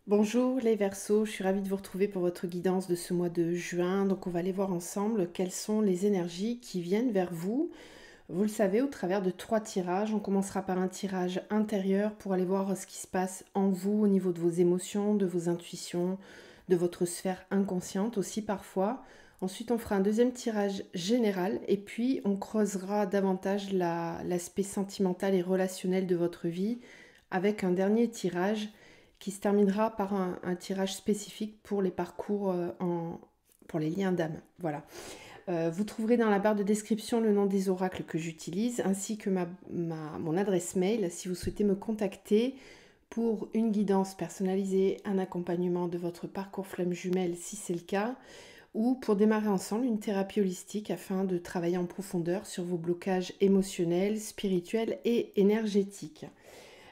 Bonjour les Verseaux, je suis ravie de vous retrouver pour votre guidance de ce mois de juin. Donc on va aller voir ensemble quelles sont les énergies qui viennent vers vous. Vous le savez, au travers de 3 tirages. On commencera par un tirage intérieur pour aller voir ce qui se passe en vous au niveau de vos émotions, de vos intuitions, de votre sphère inconsciente aussi parfois. Ensuite, on fera un deuxième tirage général et puis on creusera davantage l'aspect sentimental et relationnel de votre vie avec un dernier tirage qui se terminera par un tirage spécifique pour les parcours pour les liens d'âme. Voilà. Vous trouverez dans la barre de description le nom des oracles que j'utilise ainsi que mon adresse mail si vous souhaitez me contacter pour une guidance personnalisée, un accompagnement de votre parcours flamme jumelle si c'est le cas, ou pour démarrer ensemble une thérapie holistique afin de travailler en profondeur sur vos blocages émotionnels, spirituels et énergétiques.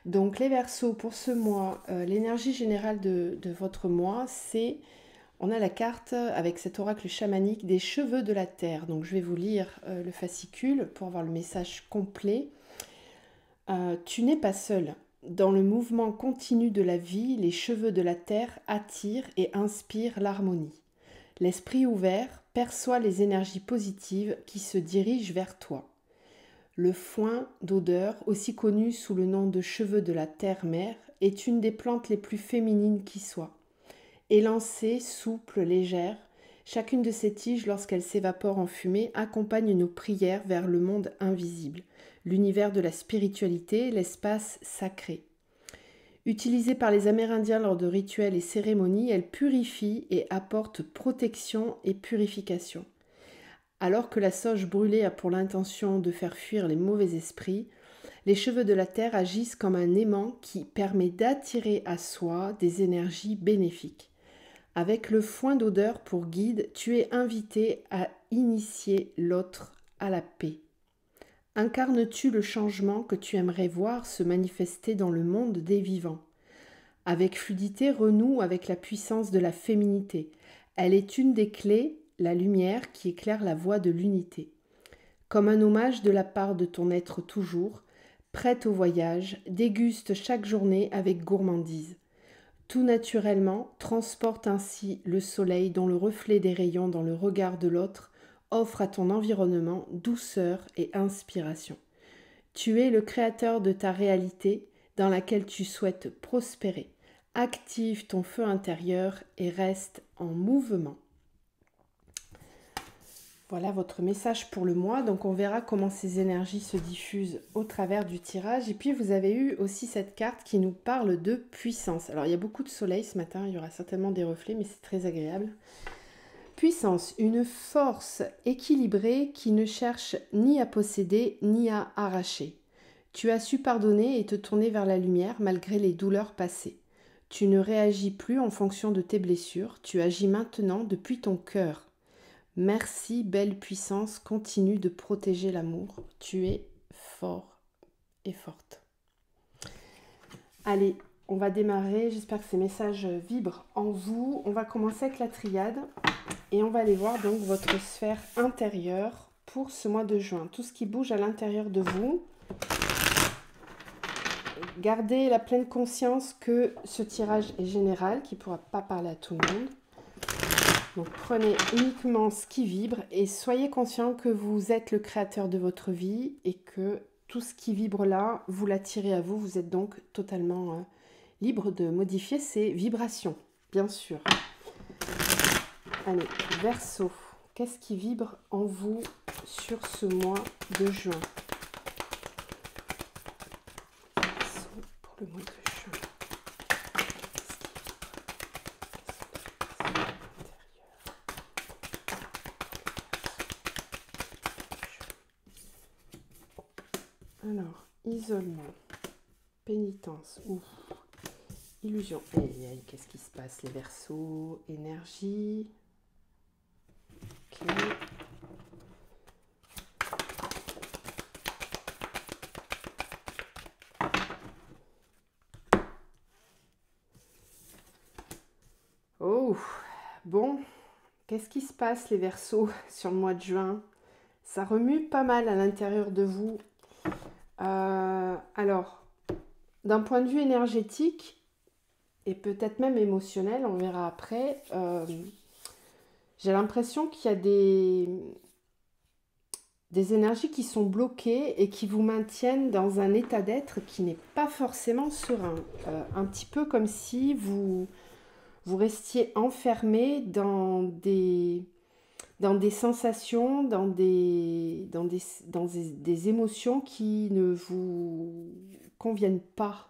Donc les Verseaux, pour ce mois, l'énergie générale de votre mois, c'est, on a la carte avec cet oracle chamanique des cheveux de la terre. Donc je vais vous lire le fascicule pour avoir le message complet. Tu n'es pas seul. Dans le mouvement continu de la vie, les cheveux de la terre attirent et inspirent l'harmonie. L'esprit ouvert perçoit les énergies positives qui se dirigent vers toi. Le foin d'odeur, aussi connu sous le nom de cheveux de la terre-mère, est une des plantes les plus féminines qui soient. Élancée, souple, légère, chacune de ces tiges, lorsqu'elle s'évapore en fumée, accompagne nos prières vers le monde invisible, l'univers de la spiritualité, l'espace sacré. Utilisée par les Amérindiens lors de rituels et cérémonies, elle purifie et apporte protection et purification. Alors que la sauge brûlée a pour l'intention de faire fuir les mauvais esprits, les cheveux de la terre agissent comme un aimant qui permet d'attirer à soi des énergies bénéfiques. Avec le foin d'odeur pour guide, tu es invité à initier l'autre à la paix. Incarnes-tu le changement que tu aimerais voir se manifester dans le monde des vivants? Avec fluidité, renoue avec la puissance de la féminité. Elle est une des clés, la lumière qui éclaire la voie de l'unité. Comme un hommage de la part de ton être toujours, prête au voyage, déguste chaque journée avec gourmandise. Tout naturellement, transporte ainsi le soleil dont le reflet des rayons dans le regard de l'autre offre à ton environnement douceur et inspiration. Tu es le créateur de ta réalité dans laquelle tu souhaites prospérer. Active ton feu intérieur et reste en mouvement. Voilà votre message pour le mois. Donc on verra comment ces énergies se diffusent au travers du tirage. Et puis vous avez eu aussi cette carte qui nous parle de puissance. Alors il y a beaucoup de soleil ce matin, il y aura certainement des reflets, mais c'est très agréable. Puissance, une force équilibrée qui ne cherche ni à posséder ni à arracher. Tu as su pardonner et te tourner vers la lumière malgré les douleurs passées. Tu ne réagis plus en fonction de tes blessures, tu agis maintenant depuis ton cœur. Merci, belle puissance, continue de protéger l'amour. Tu es fort et forte. Allez, on va démarrer. J'espère que ces messages vibrent en vous. On va commencer avec la triade et on va aller voir donc votre sphère intérieure pour ce mois de juin. Tout ce qui bouge à l'intérieur de vous. Gardez la pleine conscience que ce tirage est général, qui ne pourra pas parler à tout le monde. Donc prenez uniquement ce qui vibre et soyez conscient que vous êtes le créateur de votre vie et que tout ce qui vibre là, vous l'attirez à vous. Vous êtes donc totalement libre de modifier ces vibrations, bien sûr. Allez, Verseau, qu'est-ce qui vibre en vous sur ce mois de juin? Verseau pour le mois de juin. Alors, isolement, pénitence, ouf, illusion. Aïe, aïe, qu'est-ce qui se passe les Verseaux? Énergie. Ok. Oh, bon, qu'est-ce qui se passe les Verseaux sur le mois de juin? Ça remue pas mal à l'intérieur de vous. Alors, d'un point de vue énergétique, et peut-être même émotionnel, on verra après. J'ai l'impression qu'il y a des énergies qui sont bloquées et qui vous maintiennent dans un état d'être qui n'est pas forcément serein. Un petit peu comme si vous restiez enfermé dans des sensations, dans des émotions qui ne vous conviennent pas.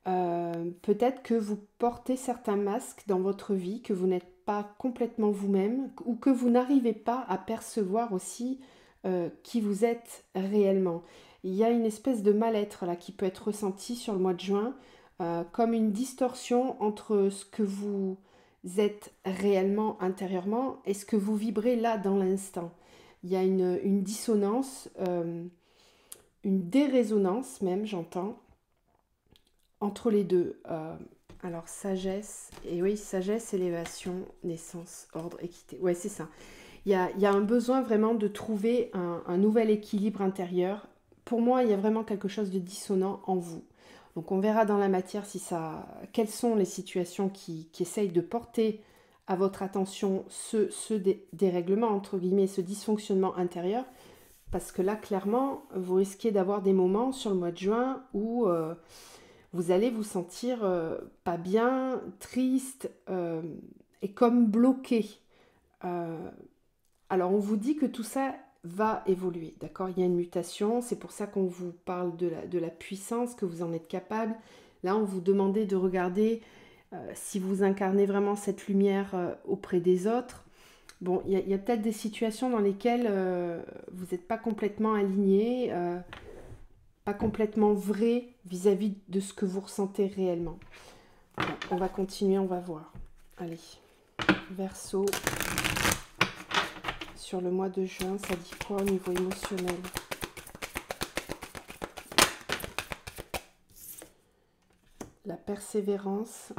Peut-être que vous portez certains masques dans votre vie, que vous n'êtes pas complètement vous-même, ou que vous n'arrivez pas à percevoir aussi qui vous êtes réellement. Il y a une espèce de mal-être là qui peut être ressenti sur le mois de juin, comme une distorsion entre ce que vous êtes réellement intérieurement et ce que vous vibrez là dans l'instant. Il y a une dissonance, une dérésonance même, j'entends, entre les deux. Alors, sagesse, et oui, sagesse, élévation, naissance, ordre, équité. Ouais, c'est ça. Il y a un besoin vraiment de trouver un nouvel équilibre intérieur. Pour moi, il y a vraiment quelque chose de dissonant en vous. Donc, on verra dans la matière quelles sont les situations qui essayent de porter à votre attention ce dérèglement, entre guillemets, ce dysfonctionnement intérieur. Parce que là, clairement, vous risquez d'avoir des moments sur le mois de juin où vous allez vous sentir pas bien, triste et comme bloqué. Euh, alors on vous dit que tout ça va évoluer, d'accord? Il y a une mutation, c'est pour ça qu'on vous parle de la puissance, que vous en êtes capable. Là, on vous demandait de regarder si vous incarnez vraiment cette lumière auprès des autres. Bon, il y a peut-être des situations dans lesquelles vous n'êtes pas complètement aligné, pas complètement vrai vis-à-vis de ce que vous ressentez réellement. Bon, on va continuer, on va voir. Allez, Verseau, sur le mois de juin, ça dit quoi au niveau émotionnel? La persévérance.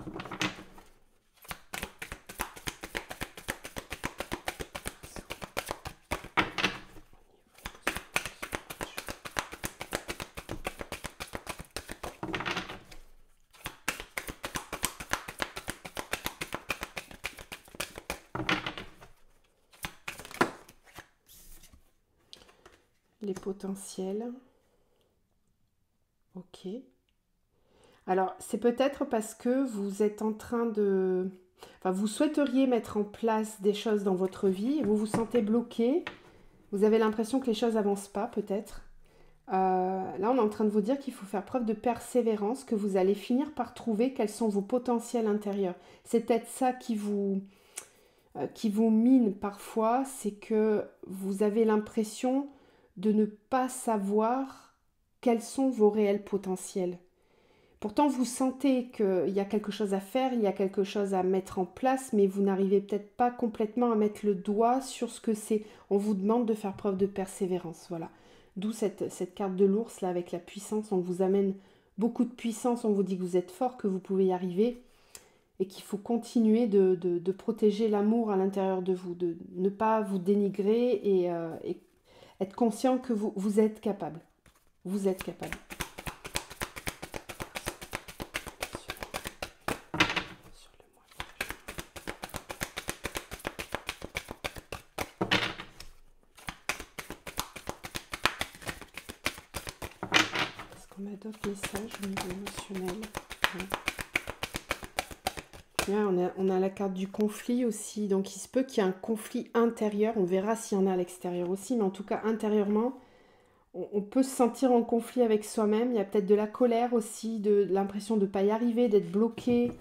Les potentiels. Ok. Alors, c'est peut-être parce que vous êtes en train de... Enfin, vous souhaiteriez mettre en place des choses dans votre vie, vous vous sentez bloqué, vous avez l'impression que les choses n'avancent pas, peut-être. Là, on est en train de vous dire qu'il faut faire preuve de persévérance, que vous allez finir par trouver quels sont vos potentiels intérieurs. C'est peut-être ça qui vous mine parfois, c'est que vous avez l'impression de ne pas savoir quels sont vos réels potentiels. Pourtant, vous sentez qu'il y a quelque chose à faire, il y a quelque chose à mettre en place, mais vous n'arrivez peut-être pas complètement à mettre le doigt sur ce que c'est. On vous demande de faire preuve de persévérance, voilà. D'où cette carte de l'ours, là, avec la puissance. On vous amène beaucoup de puissance, on vous dit que vous êtes fort, que vous pouvez y arriver, et qu'il faut continuer de protéger l'amour à l'intérieur de vous, de ne pas vous dénigrer et être conscient que vous êtes capable. Vous êtes capable. Est-ce qu'on a d'autres messages au niveau émotionnel? Ouais, on a la carte du conflit aussi, donc il se peut qu'il y ait un conflit intérieur, on verra s'il y en a à l'extérieur aussi, mais en tout cas intérieurement, on peut se sentir en conflit avec soi-même, il y a peut-être de la colère aussi, de l'impression de ne pas y arriver, d'être bloqué.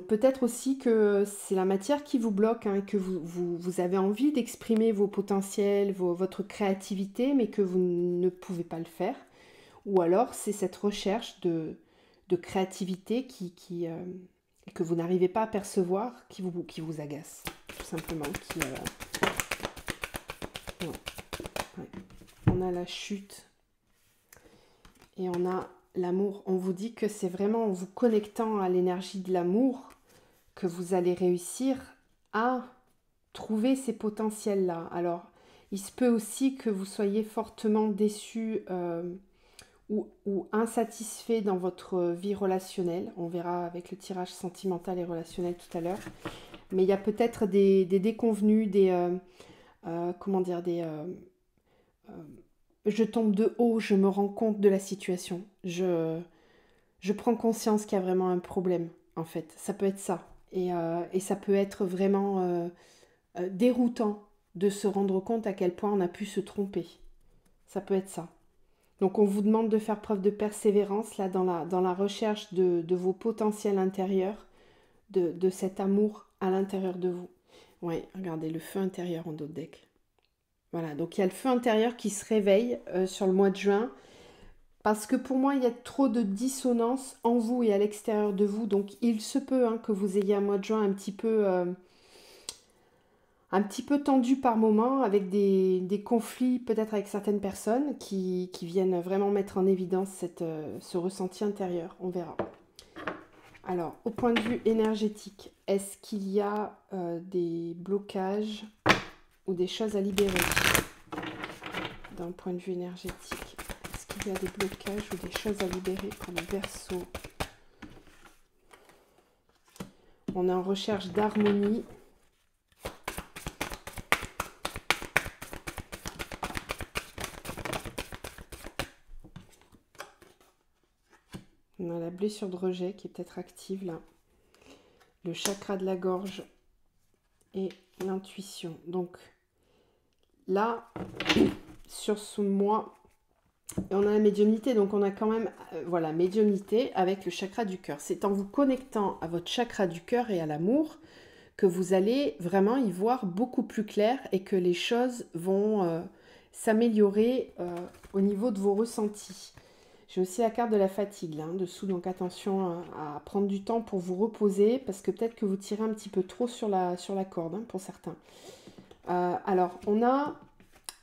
Peut-être aussi que c'est la matière qui vous bloque, hein, que vous avez envie d'exprimer vos potentiels, votre créativité, mais que vous ne pouvez pas le faire. Ou alors c'est cette recherche de créativité que vous n'arrivez pas à percevoir, qui vous agace, tout simplement. Ouais, ouais. On a la chute et on a l'amour. On vous dit que c'est vraiment en vous connectant à l'énergie de l'amour que vous allez réussir à trouver ces potentiels-là. Alors, il se peut aussi que vous soyez fortement déçu ou insatisfait dans votre vie relationnelle. On verra avec le tirage sentimental et relationnel tout à l'heure. Mais il y a peut-être des déconvenus, comment dire, je tombe de haut, je me rends compte de la situation. Je prends conscience qu'il y a vraiment un problème, en fait. Ça peut être ça. Et ça peut être vraiment déroutant de se rendre compte à quel point on a pu se tromper. Ça peut être ça. Donc on vous demande de faire preuve de persévérance là dans la recherche de vos potentiels intérieurs, de cet amour à l'intérieur de vous. Oui, regardez, le feu intérieur en dos de deck. Voilà, donc il y a le feu intérieur qui se réveille sur le mois de juin, parce que pour moi, il y a trop de dissonance en vous et à l'extérieur de vous. Donc il se peut que vous ayez un mois de juin un petit peu tendu par moment, avec des conflits peut-être avec certaines personnes qui viennent vraiment mettre en évidence ce ressenti intérieur. On verra. Alors, au point de vue énergétique, est-ce qu'il y a des blocages ou des choses à libérer d'un point de vue énergétique? Est-ce qu'il y a des blocages ou des choses à libérer pour le Verseau? On est en recherche d'harmonie. On a la blessure de rejet qui est peut-être active là. Le chakra de la gorge et l'intuition. Donc là, sur ce mois, on a la médiumnité. Donc on a quand même, voilà, médiumnité avec le chakra du cœur. C'est en vous connectant à votre chakra du cœur et à l'amour que vous allez vraiment y voir beaucoup plus clair et que les choses vont s'améliorer au niveau de vos ressentis. J'ai aussi la carte de la fatigue là, dessous, donc attention à prendre du temps pour vous reposer, parce que peut-être que vous tirez un petit peu trop sur la corde pour certains. Alors, on a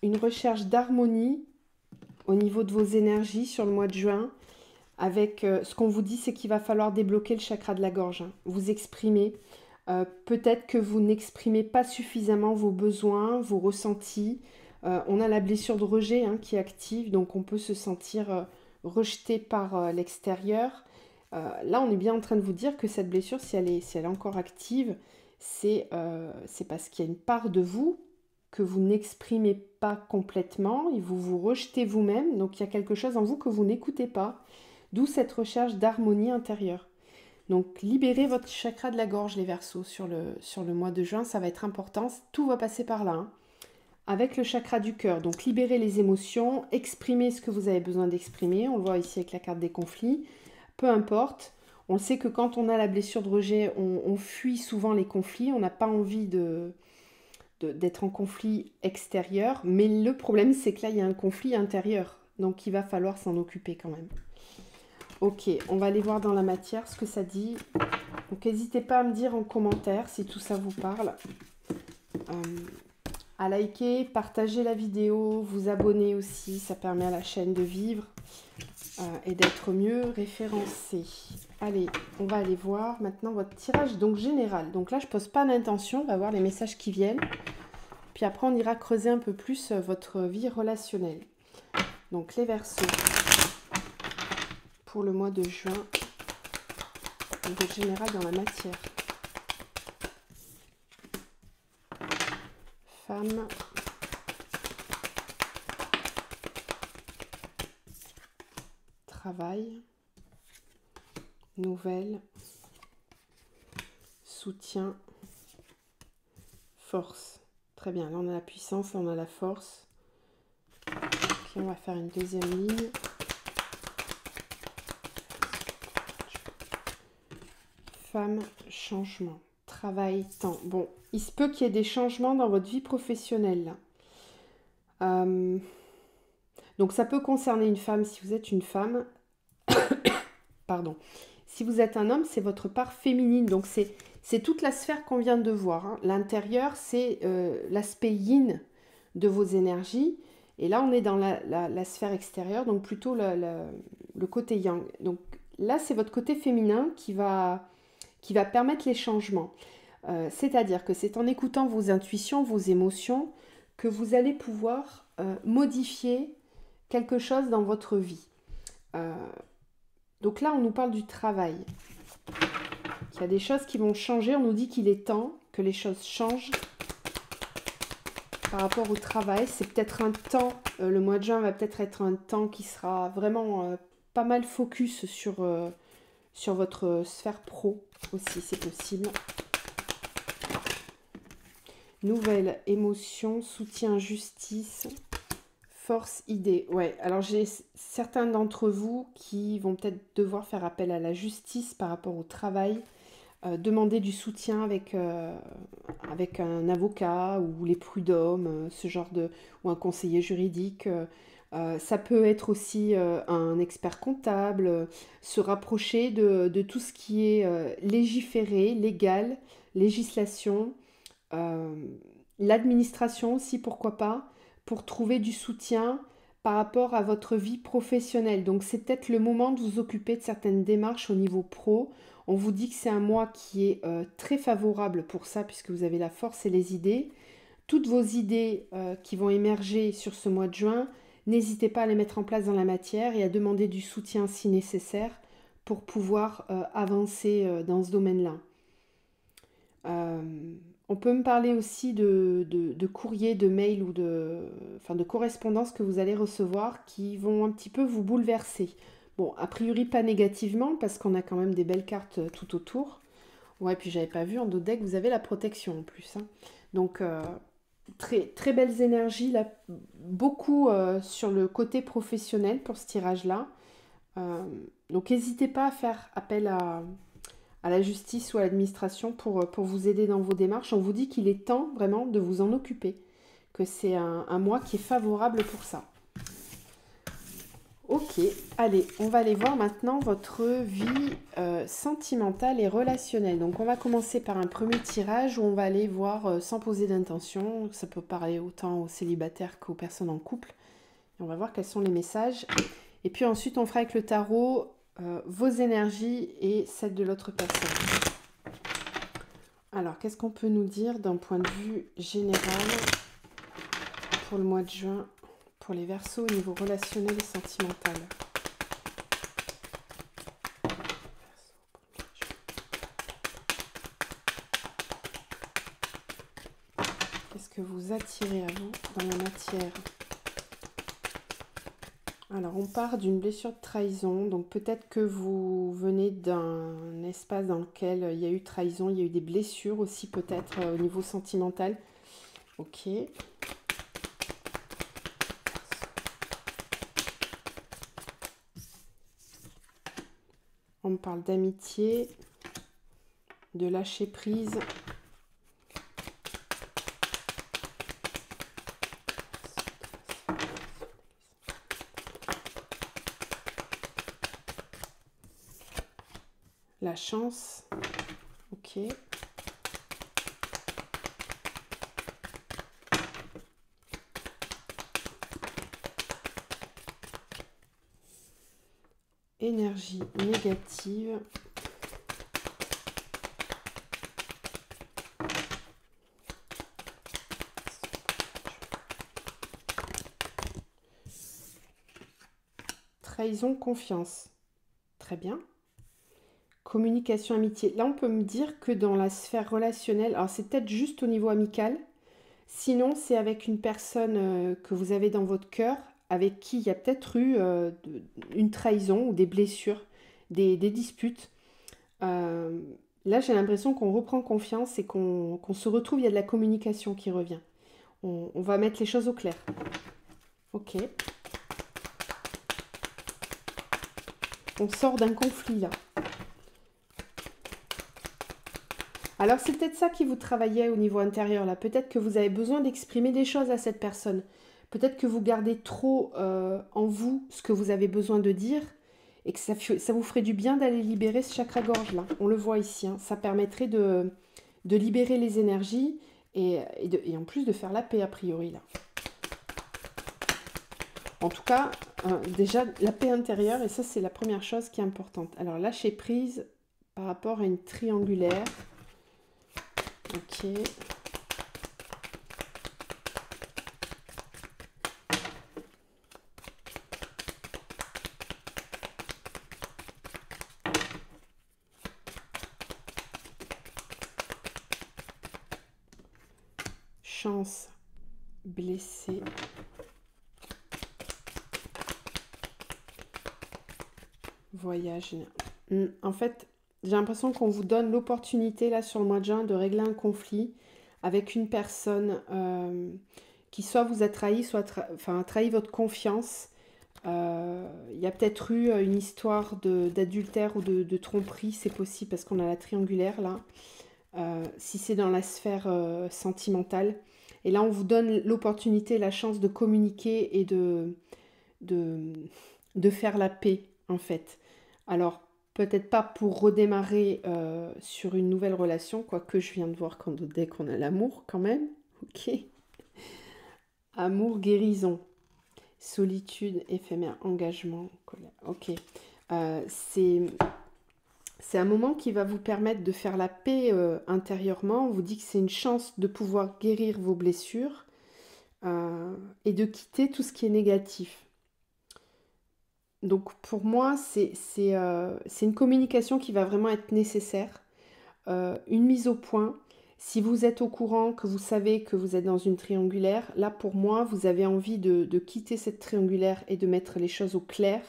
une recherche d'harmonie au niveau de vos énergies sur le mois de juin, avec ce qu'on vous dit, c'est qu'il va falloir débloquer le chakra de la gorge, vous exprimer. Peut-être que vous n'exprimez pas suffisamment vos besoins, vos ressentis. On a la blessure de rejet qui est active, donc on peut se sentir rejeté par l'extérieur. Là, on est bien en train de vous dire que cette blessure, si elle est encore active, c'est parce qu'il y a une part de vous que vous n'exprimez pas complètement, et vous rejetez vous-même, donc il y a quelque chose en vous que vous n'écoutez pas, d'où cette recherche d'harmonie intérieure. Donc libérez votre chakra de la gorge, les Verseaux, sur le mois de juin, ça va être important, tout va passer par là. Avec le chakra du cœur, donc libérez les émotions, exprimez ce que vous avez besoin d'exprimer, on le voit ici avec la carte des conflits, peu importe. On sait que quand on a la blessure de rejet, on fuit souvent les conflits, on n'a pas envie d'être en conflit extérieur, mais le problème c'est que là il y a un conflit intérieur, donc il va falloir s'en occuper quand même. Ok, on va aller voir dans la matière ce que ça dit. Donc n'hésitez pas à me dire en commentaire si tout ça vous parle. À liker, partager la vidéo, vous abonner aussi, ça permet à la chaîne de vivre et d'être mieux référencée. Allez, on va aller voir maintenant votre tirage donc général. Donc là, je pose pas d'intention, on va voir les messages qui viennent. Puis après, on ira creuser un peu plus votre vie relationnelle. Donc les Verseaux pour le mois de juin, donc général dans la matière. Femme, travail, nouvelles, soutien, force. Très bien, là on a la puissance, là on a la force. Puis on va faire une deuxième ligne. Femme, changement, travail, temps. Bon, il se peut qu'il y ait des changements dans votre vie professionnelle. Donc ça peut concerner une femme si vous êtes une femme. Pardon. Si vous êtes un homme, c'est votre part féminine. Donc c'est toute la sphère qu'on vient de voir. L'intérieur, c'est l'aspect yin de vos énergies. Et là, on est dans la sphère extérieure, donc plutôt le côté yang. Donc là, c'est votre côté féminin qui va permettre les changements. C'est-à-dire que c'est en écoutant vos intuitions, vos émotions, que vous allez pouvoir modifier quelque chose dans votre vie. Euh, donc là, on nous parle du travail. Il y a des choses qui vont changer. On nous dit qu'il est temps que les choses changent par rapport au travail. C'est peut-être un temps, le mois de juin va peut-être être un temps qui sera vraiment pas mal focus sur votre sphère pro aussi, c'est possible. Nouvelle émotion, soutien, justice, force, idée. Ouais, alors j'ai certains d'entre vous qui vont peut-être devoir faire appel à la justice par rapport au travail, demander du soutien avec un avocat ou les prud'hommes, ce genre de, ou un conseiller juridique. Ça peut être aussi un expert comptable, se rapprocher de tout ce qui est légiféré, légal, législation, euh, l'administration aussi, pourquoi pas, pour trouver du soutien par rapport à votre vie professionnelle. Donc c'est peut-être le moment de vous occuper de certaines démarches au niveau pro. On vous dit que c'est un mois qui est très favorable pour ça, puisque vous avez la force et les idées. Toutes vos idées qui vont émerger sur ce mois de juin, n'hésitez pas à les mettre en place dans la matière et à demander du soutien si nécessaire pour pouvoir avancer dans ce domaine-là. On peut me parler aussi de courriers, de mails ou enfin de correspondances que vous allez recevoir qui vont un petit peu vous bouleverser. Bon, a priori pas négativement parce qu'on a quand même des belles cartes tout autour. Ouais, puis j'avais pas vu en dos de deck, vous avez la protection en plus, hein. Donc très, très belles énergies, là, beaucoup sur le côté professionnel pour ce tirage-là. Euh, donc n'hésitez pas à faire appel à la justice ou à l'administration pour vous aider dans vos démarches. On vous dit qu'il est temps vraiment de vous en occuper, que c'est un mois qui est favorable pour ça. Ok, allez, on va aller voir maintenant votre vie sentimentale et relationnelle. Donc on va commencer par un premier tirage où on va aller voir sans poser d'intention. Ça peut parler autant aux célibataires qu'aux personnes en couple. Et on va voir quels sont les messages. Et puis ensuite on fera avec le tarot vos énergies et celles de l'autre personne. Alors, qu'est-ce qu'on peut nous dire d'un point de vue général pour le mois de juin, pour les Verseaux au niveau relationnel et sentimental? Qu'est-ce que vous attirez à vous dans la matière? Alors, on part d'une blessure de trahison. Donc, peut-être que vous venez d'un espace dans lequel il y a eu trahison, il y a eu des blessures aussi, peut-être au niveau sentimental. Ok. On me parle d'amitié, de lâcher prise. La chance. Ok. Énergie négative. Trahison, confiance. Très bien. Communication, amitié. Là, on peut me dire que dans la sphère relationnelle, alors c'est peut-être juste au niveau amical, sinon c'est avec une personne que vous avez dans votre cœur, avec qui il y a peut-être eu une trahison ou des blessures, des disputes. Euh, Là, j'ai l'impression qu'on reprend confiance et qu'on se retrouve, il y a de la communication qui revient. On va mettre les choses au clair. Ok. On sort d'un conflit là. Alors c'est peut-être ça qui vous travaillait au niveau intérieur là. Peut-être que vous avez besoin d'exprimer des choses à cette personne. Peut-être que vous gardez trop en vous ce que vous avez besoin de dire et que ça vous ferait du bien d'aller libérer ce chakra-gorge là. On le voit ici, hein. Ça permettrait de libérer les énergies et en plus de faire la paix a priori là. En tout cas, déjà la paix intérieure et ça c'est la première chose qui est importante. Alors lâcher prise par rapport à une triangulaire. Ok. chance, blessé, voyage. En fait, j'ai l'impression qu'on vous donne l'opportunité là sur le mois de juin de régler un conflit avec une personne qui soit vous a trahi, soit a trahi votre confiance. Il y a peut-être eu une histoire d'adultère ou de tromperie, c'est possible parce qu'on a la triangulaire là. Si c'est dans la sphère sentimentale. Et là, on vous donne l'opportunité, la chance de communiquer et de faire la paix, en fait. Alors, peut-être pas pour redémarrer sur une nouvelle relation, quoique je viens de voir dès qu'on a l'amour, quand même. Ok. Amour, guérison, solitude, éphémère, engagement, colère. Ok. C'est un moment qui va vous permettre de faire la paix intérieurement. On vous dit que c'est une chance de pouvoir guérir vos blessures et de quitter tout ce qui est négatif. Donc pour moi, c'est une communication qui va vraiment être nécessaire. Une mise au point. Si vous êtes au courant, que vous savez que vous êtes dans une triangulaire, là pour moi, vous avez envie de quitter cette triangulaire et de mettre les choses au clair.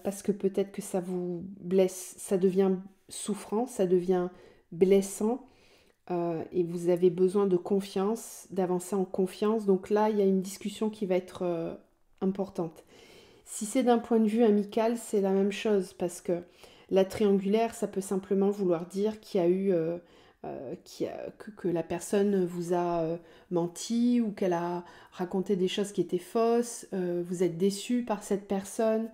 Parce que peut-être que ça vous blesse, ça devient souffrant, ça devient blessant et vous avez besoin de confiance, d'avancer en confiance. Donc là, il y a une discussion qui va être importante. Si c'est d'un point de vue amical, c'est la même chose parce que la triangulaire, ça peut simplement vouloir dire qu'il y a eu que la personne vous a menti ou qu'elle a raconté des choses qui étaient fausses, vous êtes déçu par cette personne.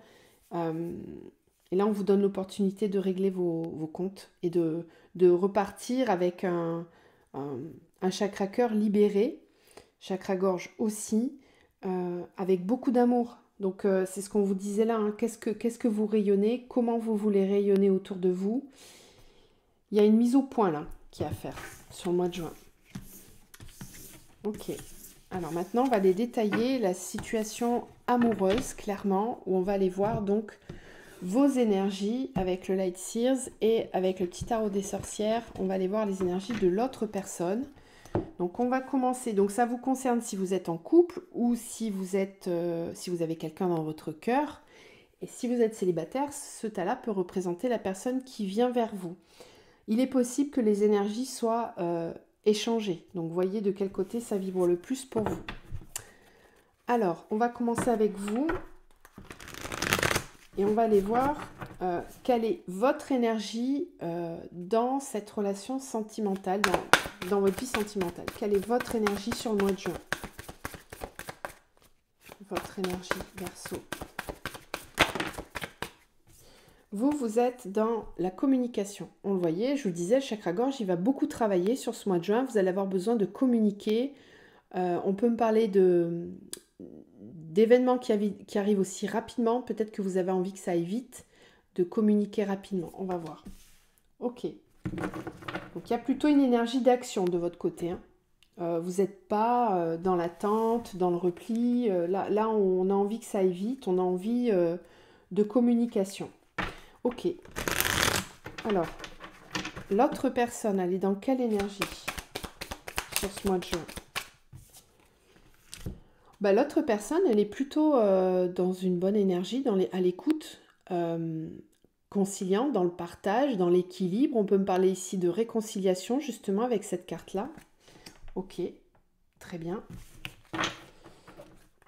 Et là, on vous donne l'opportunité de régler vos comptes et de repartir avec un chakra cœur libéré, chakra gorge aussi, avec beaucoup d'amour. Donc, c'est ce qu'on vous disait là, hein. Qu'est-ce que vous rayonnez? Comment vous voulez rayonner autour de vous? Il y a une mise au point là qui est à faire sur le mois de juin. Ok. Alors maintenant, on va aller détailler la situation amoureuse, clairement, où on va aller voir donc vos énergies avec le Light Seers et avec le petit tarot des sorcières. On va aller voir les énergies de l'autre personne. Donc on va commencer. Donc ça vous concerne si vous êtes en couple ou si vous avez quelqu'un dans votre cœur. Et si vous êtes célibataire, ce tas-là peut représenter la personne qui vient vers vous. Il est possible que les énergies soient échangées. Donc voyez de quel côté ça vibre le plus pour vous. Alors, on va commencer avec vous. Et on va aller voir quelle est votre énergie dans cette relation sentimentale, dans votre vie sentimentale. Quelle est votre énergie sur le mois de juin? Votre énergie, Verseau. Vous êtes dans la communication. On le voyait, je vous le disais, le chakra-gorge, il va beaucoup travailler sur ce mois de juin. Vous allez avoir besoin de communiquer. On peut me parler d'événements qui arrivent aussi rapidement. Peut-être que vous avez envie que ça aille vite, de communiquer rapidement. On va voir. Ok. Donc, il y a plutôt une énergie d'action de votre côté, hein. Vous n'êtes pas dans l'attente, dans le repli. Là, on a envie que ça aille vite. On a envie de communication. Ok. Alors, l'autre personne, elle est dans quelle énergie sur ce mois de juin? L'autre personne, elle est plutôt dans une bonne énergie, à l'écoute, conciliant, dans le partage, dans l'équilibre. On peut me parler ici de réconciliation, justement, avec cette carte-là. Ok, très bien.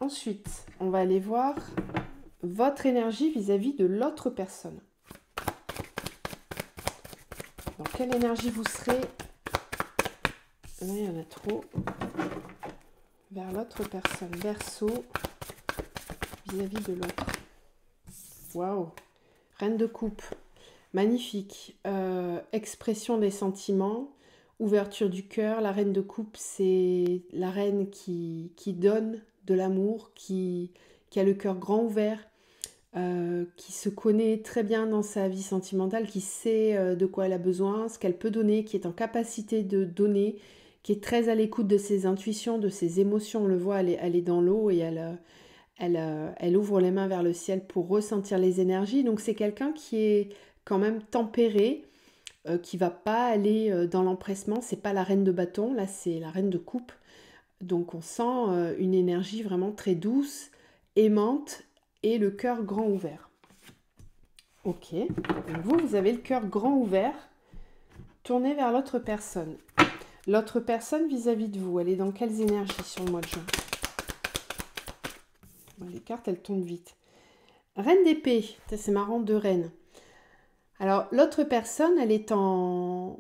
Ensuite, on va aller voir votre énergie vis-à-vis de l'autre personne. Dans quelle énergie vous serez? Là, il y en a trop. Vers l'autre personne. Verseau vis-à-vis de l'autre. Waouh! Reine de coupe. Magnifique. Expression des sentiments. Ouverture du cœur. La reine de coupe, c'est la reine qui donne de l'amour, qui a le cœur grand ouvert, qui se connaît très bien dans sa vie sentimentale, qui sait de quoi elle a besoin, ce qu'elle peut donner, qui est en capacité de donner, qui est très à l'écoute de ses intuitions, de ses émotions. On le voit, elle est dans l'eau et elle ouvre les mains vers le ciel pour ressentir les énergies. Donc c'est quelqu'un qui est quand même tempéré, qui va pas aller dans l'empressement. C'est pas la reine de bâton, là c'est la reine de coupe. Donc on sent une énergie vraiment très douce, aimante et le cœur grand ouvert. Ok, donc vous avez le cœur grand ouvert, tourné vers l'autre personne. L'autre personne vis-à-vis de vous, elle est dans quelles énergies sur le mois de juin? Bon, les cartes, elles tombent vite. Reine d'épée, c'est marrant, deux reines. Alors, l'autre personne, elle est en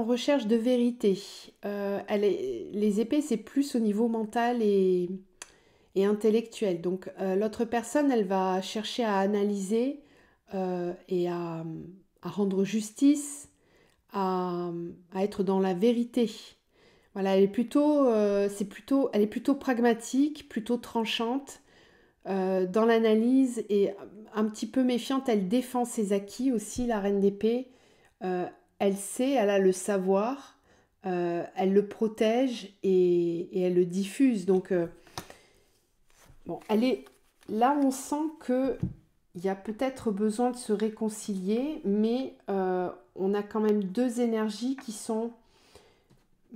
recherche de vérité. Les épées, c'est plus au niveau mental et intellectuel. Donc, l'autre personne, elle va chercher à analyser et à rendre justice, à être dans la vérité. Voilà, elle est plutôt, elle est plutôt pragmatique, plutôt tranchante dans l'analyse et un petit peu méfiante. Elle défend ses acquis aussi, la reine d'épée. Euh, Elle sait, elle a le savoir, elle le protège et elle le diffuse. Donc, bon, elle est là, on sent que il y a peut-être besoin de se réconcilier, mais on a quand même deux énergies qui sont,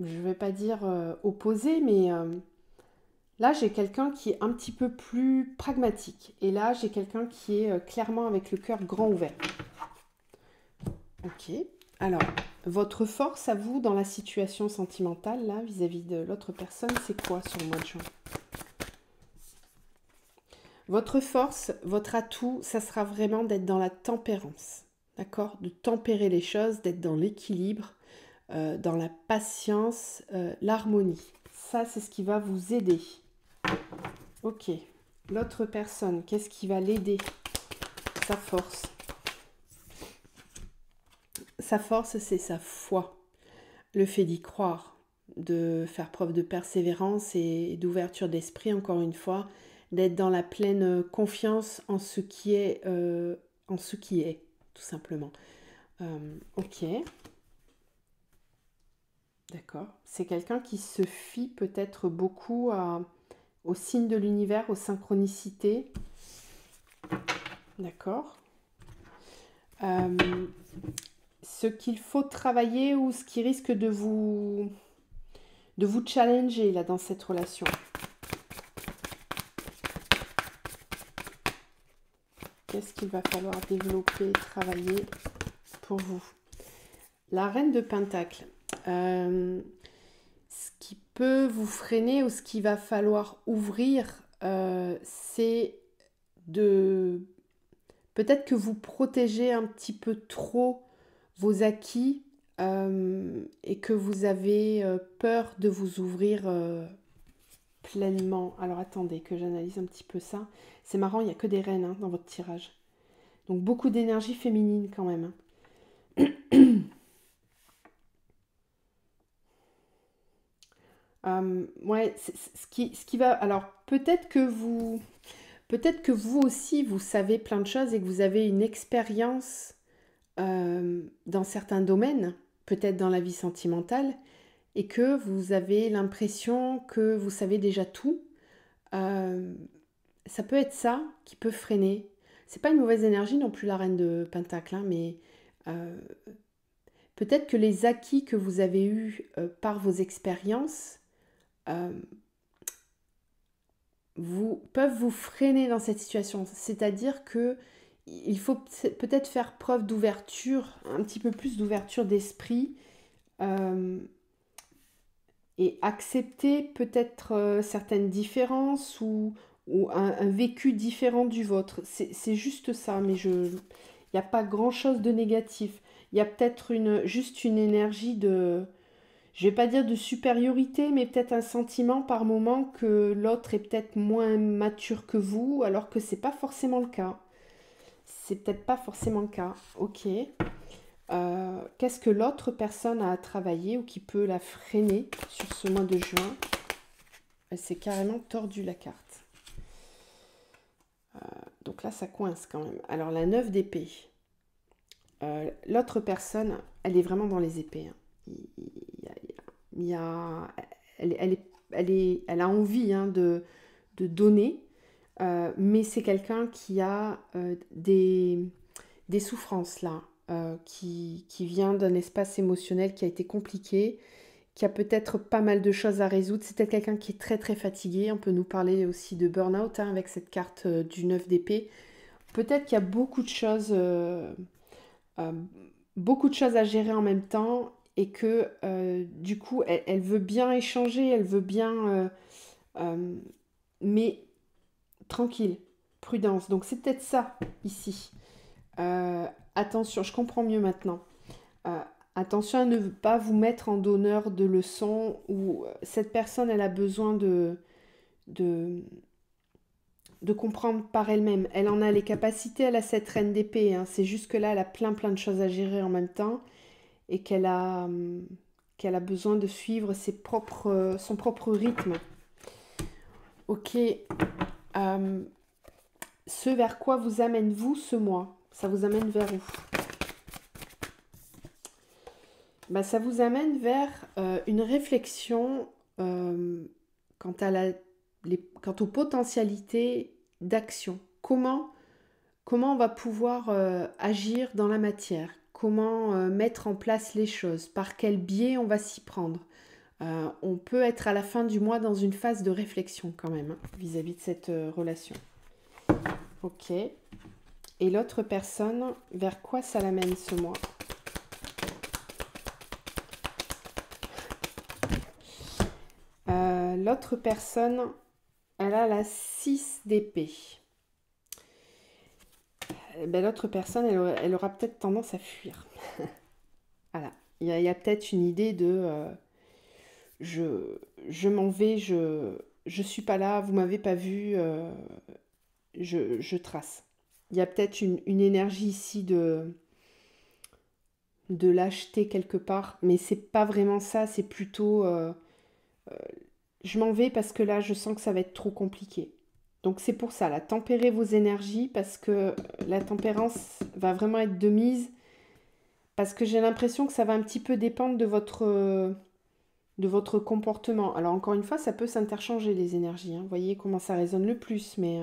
je ne vais pas dire opposées, mais là j'ai quelqu'un qui est un petit peu plus pragmatique. Et là j'ai quelqu'un qui est clairement avec le cœur grand ouvert. Ok. Alors, votre force à vous dans la situation sentimentale, là, vis-à-vis de l'autre personne, c'est quoi sur le mois de juin? Votre force, votre atout, ça sera vraiment d'être dans la tempérance, d'accord? De tempérer les choses, d'être dans l'équilibre, dans la patience, l'harmonie. Ça, c'est ce qui va vous aider. Ok. L'autre personne, qu'est-ce qui va l'aider? Sa force. Sa force, c'est sa foi. Le fait d'y croire, de faire preuve de persévérance et d'ouverture d'esprit, encore une fois, d'être dans la pleine confiance en ce qui est, tout simplement. Ok, d'accord. C'est quelqu'un qui se fie peut-être beaucoup aux signes de l'univers, aux synchronicités. D'accord. Ce qu'il faut travailler ou ce qui risque de vous challenger là dans cette relation. Qu'est-ce qu'il va falloir développer, travailler pour vous? La reine de Pentacle. Ce qui peut vous freiner ou ce qu'il va falloir ouvrir, c'est de... Peut-être que vous protégez un petit peu trop vos acquis et que vous avez peur de vous ouvrir pleinement. Alors attendez que j'analyse un petit peu ça. C'est marrant, il n'y a que des reines hein, dans votre tirage. Donc beaucoup d'énergie féminine quand même. Ouais, ce qui va... Alors peut-être que vous aussi, vous savez plein de choses et que vous avez une expérience dans certains domaines, peut-être dans la vie sentimentale, et que vous avez l'impression que vous savez déjà tout. Euh, Ça peut être ça qui peut freiner. C'est pas une mauvaise énergie non plus la reine de Pentacle, hein, mais euh, peut-être que les acquis que vous avez eus par vos expériences euh, peuvent vous freiner dans cette situation. C'est-à-dire que il faut peut-être faire preuve d'ouverture, un petit peu plus d'ouverture d'esprit euh, et accepter peut-être certaines différences ou un vécu différent du vôtre. C'est juste ça, mais il n'y a pas grand-chose de négatif. Il y a peut-être juste une énergie de, je vais pas dire de supériorité, mais peut-être un sentiment par moment que l'autre est peut-être moins mature que vous, alors que c'est pas forcément le cas. C'est peut-être pas forcément le cas. Ok. Qu'est-ce que l'autre personne a à travailler ou qui peut la freiner sur ce mois de juin? Elle s'est carrément tordu la carte. Donc là, ça coince quand même. Alors, la 9 d'épée. L'autre personne, elle est vraiment dans les épées. Hein. Il y a, elle a envie hein, de donner, mais c'est quelqu'un qui a des souffrances là, qui vient d'un espace émotionnel qui a été compliqué qui a peut-être pas mal de choses à résoudre. C'est peut-être quelqu'un qui est très très fatigué. On peut nous parler aussi de burn-out hein, avec cette carte du 9 d'épée. Peut-être qu'il y a euh, beaucoup de choses à gérer en même temps et que du coup, elle veut bien échanger, elle veut bien... mais tranquille, prudence. Donc c'est peut-être ça ici. Attention, je comprends mieux maintenant. Euh, Attention à ne pas vous mettre en donneur de leçons où cette personne elle a besoin de, de comprendre par elle-même. Elle en a les capacités, elle a cette reine d'épée. Hein. C'est juste que là, elle a plein de choses à gérer en même temps et qu'elle a besoin de suivre son propre rythme. Ok. Ce vers quoi vous amène-vous ce mois? Ça vous amène vers où? Bah, ça vous amène vers une réflexion quant quant aux potentialités d'action. Comment on va pouvoir agir dans la matière? Comment mettre en place les choses? Par quel biais on va s'y prendre? On peut être à la fin du mois dans une phase de réflexion quand même hein, vis-à-vis de cette relation. Ok. Et l'autre personne, vers quoi ça l'amène ce mois? L'autre personne, elle a la 6 d'épée. Ben, l'autre personne, elle aura peut-être tendance à fuir. Voilà. Il y a peut-être une idée de je m'en vais, je suis pas là, vous m'avez pas vu, je trace. Il y a peut-être une énergie ici de lâcheté quelque part, mais c'est pas vraiment ça, c'est plutôt je m'en vais parce que là je sens que ça va être trop compliqué. Donc c'est pour ça, là, tempérez vos énergies parce que la tempérance va vraiment être de mise, parce que j'ai l'impression que ça va un petit peu dépendre de votre comportement. Alors encore une fois, ça peut s'interchanger les énergies, hein. Vous voyez comment ça résonne le plus, mais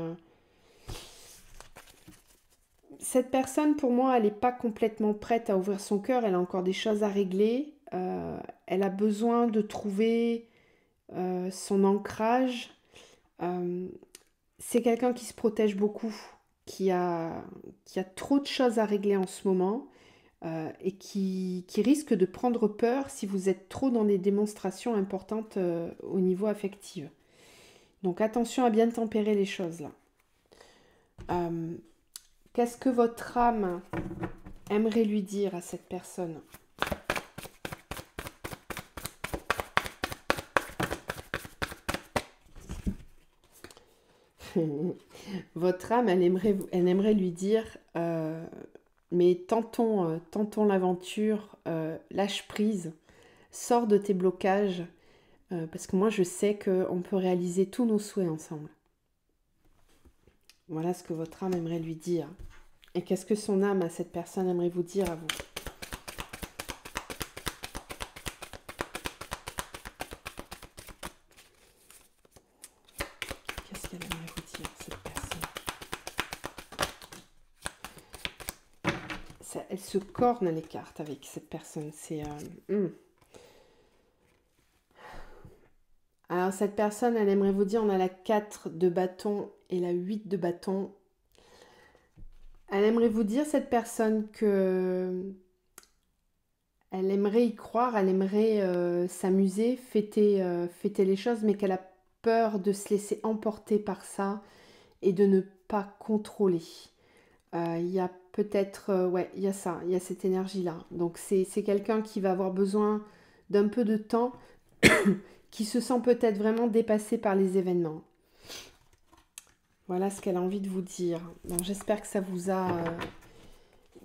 cette personne, pour moi, elle n'est pas complètement prête à ouvrir son cœur, elle a encore des choses à régler, elle a besoin de trouver son ancrage. Euh, c'est quelqu'un qui se protège beaucoup, qui a trop de choses à régler en ce moment et qui risque de prendre peur si vous êtes trop dans des démonstrations importantes au niveau affectif. Donc attention à bien tempérer les choses là. Qu'est-ce que votre âme aimerait lui dire à cette personne? Votre âme, elle aimerait lui dire mais tentons l'aventure, lâche prise, sors de tes blocages, parce que moi je sais qu'on peut réaliser tous nos souhaits ensemble. Voilà ce que votre âme aimerait lui dire. Et qu'est-ce que son âme à cette personne aimerait vous dire à vous? Qu'est-ce qu'elle aimerait vous dire, cette personne? Elle se corne les cartes avec cette personne. Alors cette personne, elle aimerait vous dire, on a la 4 de bâton et la 8 de bâton. Elle aimerait vous dire, cette personne, que elle aimerait y croire, elle aimerait s'amuser, fêter les choses, mais qu'elle a peur de se laisser emporter par ça et de ne pas contrôler. Il y a peut-être, ouais, il y a ça, il y a cette énergie-là. Donc c'est quelqu'un qui va avoir besoin d'un peu de temps, qui se sent peut-être vraiment dépassé par les événements. Voilà ce qu'elle a envie de vous dire. Bon, j'espère que ça vous a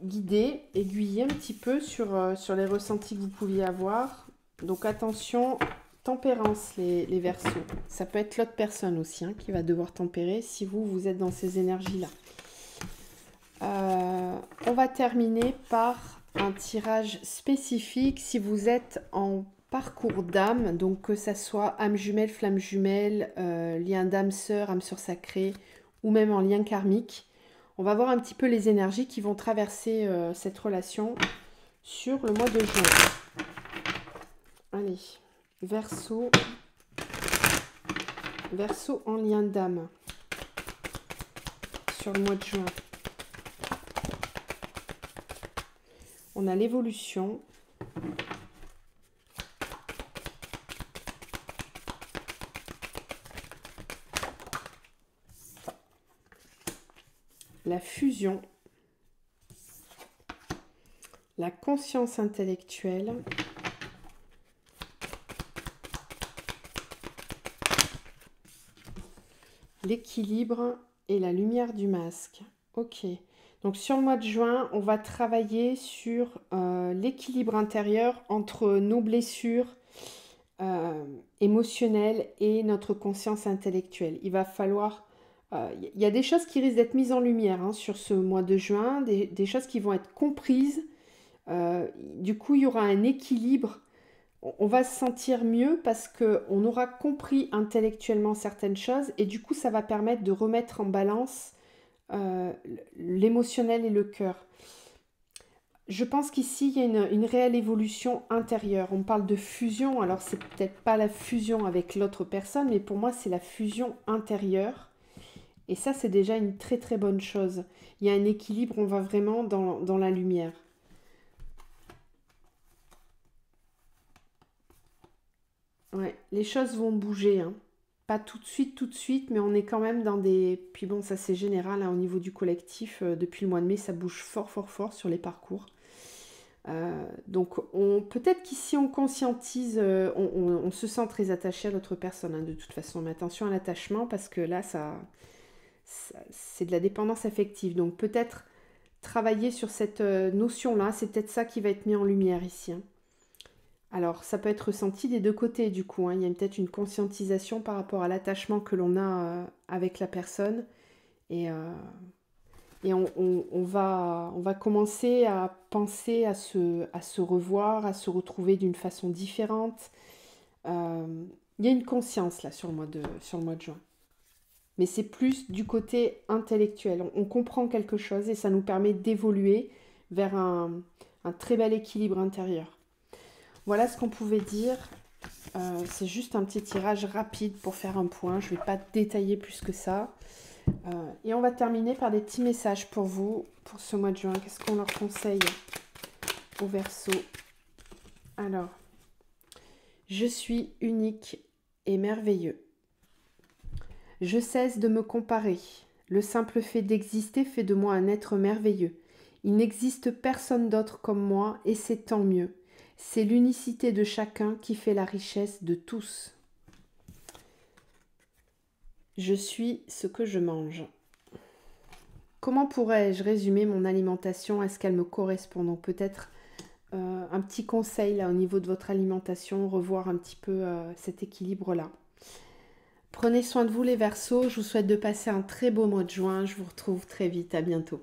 guidé, aiguillé un petit peu sur les ressentis que vous pouviez avoir. Donc attention, tempérance les Verseaux. Ça peut être l'autre personne aussi hein, qui va devoir tempérer si vous êtes dans ces énergies-là. On va terminer par un tirage spécifique si vous êtes en parcours d'âme, donc que ça soit âme jumelle, flamme jumelle, lien d'âme sœur sacrée ou même en lien karmique. On va voir un petit peu les énergies qui vont traverser cette relation sur le mois de juin. Allez, Verseau, Verseau en lien d'âme sur le mois de juin. On a l'évolution. La fusion. La conscience intellectuelle. L'équilibre et la lumière du masque. Ok. Donc sur le mois de juin, on va travailler sur l'équilibre intérieur entre nos blessures émotionnelles et notre conscience intellectuelle. Il va falloir... Il y a des choses qui risquent d'être mises en lumière hein, sur ce mois de juin, des choses qui vont être comprises. Du coup, il y aura un équilibre. On va se sentir mieux parce qu'on aura compris intellectuellement certaines choses et du coup, ça va permettre de remettre en balance l'émotionnel et le cœur. Je pense qu'ici, il y a une réelle évolution intérieure. On parle de fusion, alors c'est peut-être pas la fusion avec l'autre personne, mais pour moi, c'est la fusion intérieure. Et ça, c'est déjà une très très bonne chose. Il y a un équilibre, on va vraiment dans la lumière. Ouais, les choses vont bouger, hein. Pas tout de suite, mais on est quand même dans des... Puis bon, ça c'est général, hein, au niveau du collectif, depuis le mois de mai, ça bouge fort, fort, fort sur les parcours. Donc peut-être qu'ici on conscientise, on se sent très attaché à l'autre personne, hein, de toute façon. Mais attention à l'attachement, parce que là, c'est de la dépendance affective. Donc peut-être travailler sur cette notion-là, c'est peut-être ça qui va être mis en lumière ici, hein. Alors, ça peut être ressenti des deux côtés, du coup, hein. Il y a peut-être une conscientisation par rapport à l'attachement que l'on a avec la personne. Et, on va commencer à penser à se revoir, à se retrouver d'une façon différente. Euh, il y a une conscience, là, sur le mois de juin. Mais c'est plus du côté intellectuel. On comprend quelque chose et ça nous permet d'évoluer vers un très bel équilibre intérieur. Voilà ce qu'on pouvait dire. C'est juste un petit tirage rapide pour faire un point. Je ne vais pas détailler plus que ça. Et on va terminer par des petits messages pour vous, pour ce mois de juin. Qu'est-ce qu'on leur conseille au Verseau? Alors, je suis unique et merveilleux. Je cesse de me comparer. Le simple fait d'exister fait de moi un être merveilleux. Il n'existe personne d'autre comme moi et c'est tant mieux. C'est l'unicité de chacun qui fait la richesse de tous. Je suis ce que je mange. Comment pourrais-je résumer mon alimentation? Est-ce qu'elle me correspond? Donc peut-être un petit conseil là au niveau de votre alimentation, revoir un petit peu cet équilibre-là. Prenez soin de vous les Verseaux, je vous souhaite de passer un très beau mois de juin, je vous retrouve très vite, à bientôt.